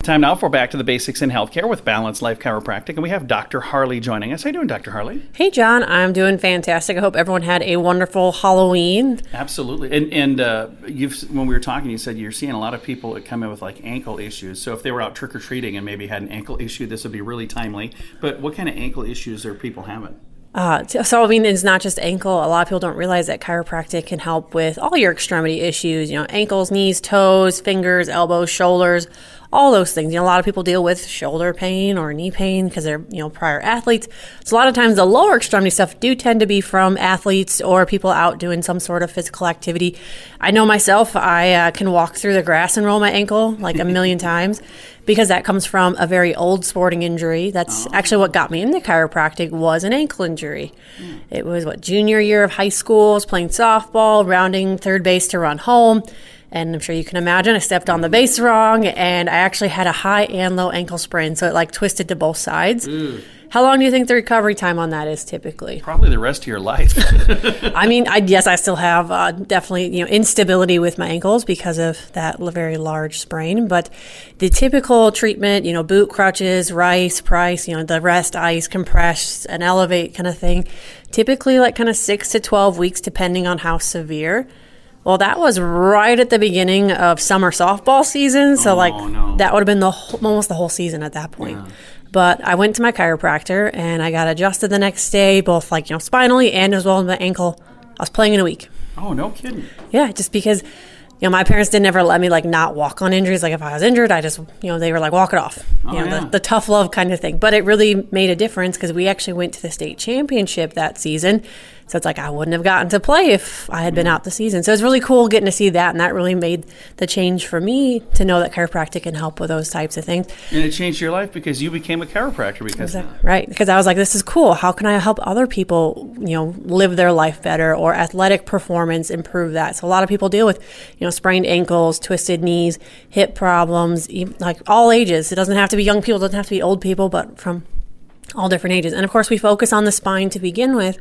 Time now for Back to the Basics in Healthcare with Balanced Life Chiropractic, and we have Dr. Harley joining us. How you doing, Dr. Harley? Hey, John. I'm doing fantastic. I hope everyone had a wonderful Halloween. Absolutely. And when we were talking, you said you're seeing a lot of people that come in with like ankle issues. So if they were out trick-or-treating and maybe had an ankle issue, this would be really timely. But what kind of ankle issues are people having? It's not just ankle. A lot of people don't realize that chiropractic can help with all your extremity issues, ankles, knees, toes, fingers, elbows, shoulders, all those things. A lot of people deal with shoulder pain or knee pain because they're, prior athletes. So a lot of times the lower extremity stuff do tend to be from athletes or people out doing some sort of physical activity. I know myself, I can walk through the grass and roll my ankle like a million times because that comes from a very old sporting injury. That's actually what got me into chiropractic was an ankle injury. It was junior year of high school. I was playing softball, rounding third base to run home. And I'm sure you can imagine I stepped on the base wrong and I actually had a high and low ankle sprain. So it twisted to both sides. How long do you think the recovery time on that is typically? Probably the rest of your life. I still have definitely, instability with my ankles because of that very large sprain. But the typical treatment, boot crutches, rice, price, the rest, ice, compress, and elevate kind of thing, typically 6 to 12 weeks depending on how severe. Well, that was right at the beginning of summer softball season. So that would have been almost the whole season at that point. Yeah. But I went to my chiropractor and I got adjusted the next day, both spinally and as well as my ankle. I was playing in a week. Oh, no kidding. Yeah, just because, my parents didn't ever let me not walk on injuries. If I was injured, I just, they were walk it off. The tough love kind of thing. But it really made a difference because we actually went to the state championship that season. So it's I wouldn't have gotten to play if I had been out the season. So it's really cool getting to see that. And that really made the change for me to know that chiropractic can help with those types of things. And it changed your life because you became a chiropractor because of that. Right. Because I was this is cool. How can I help other people, live their life better or athletic performance improve that? So a lot of people deal with, sprained ankles, twisted knees, hip problems, all ages. It doesn't have to be young people. It doesn't have to be old people, but from all different ages. And of course, we focus on the spine to begin with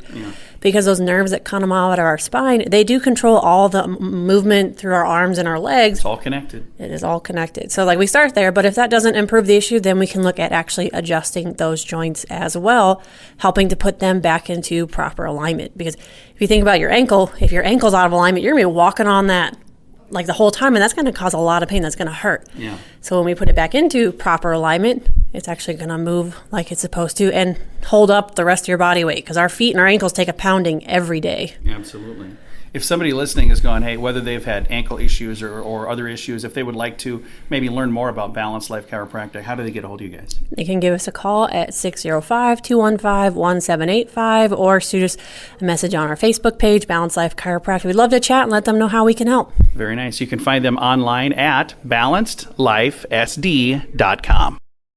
because those nerves that come out of our spine, they do control all the movement through our arms and our legs. It's all connected. It is all connected. So we start there, but if that doesn't improve the issue, then we can look at actually adjusting those joints as well, helping to put them back into proper alignment. Because if you think about your ankle, if your ankle's out of alignment, you're going to be walking on that the whole time, and that's going to cause a lot of pain. That's going to hurt. Yeah. So when we put it back into proper alignment, it's actually going to move like it's supposed to and hold up the rest of your body weight because our feet and our ankles take a pounding every day. Yeah, absolutely. If somebody listening is going, hey, whether they've had ankle issues or other issues, if they would like to maybe learn more about Balanced Life Chiropractic, how do they get a hold of you guys? They can give us a call at 605-215-1785 or shoot us a message on our Facebook page, Balanced Life Chiropractic. We'd love to chat and let them know how we can help. Very nice. You can find them online at balancedlifesd.com.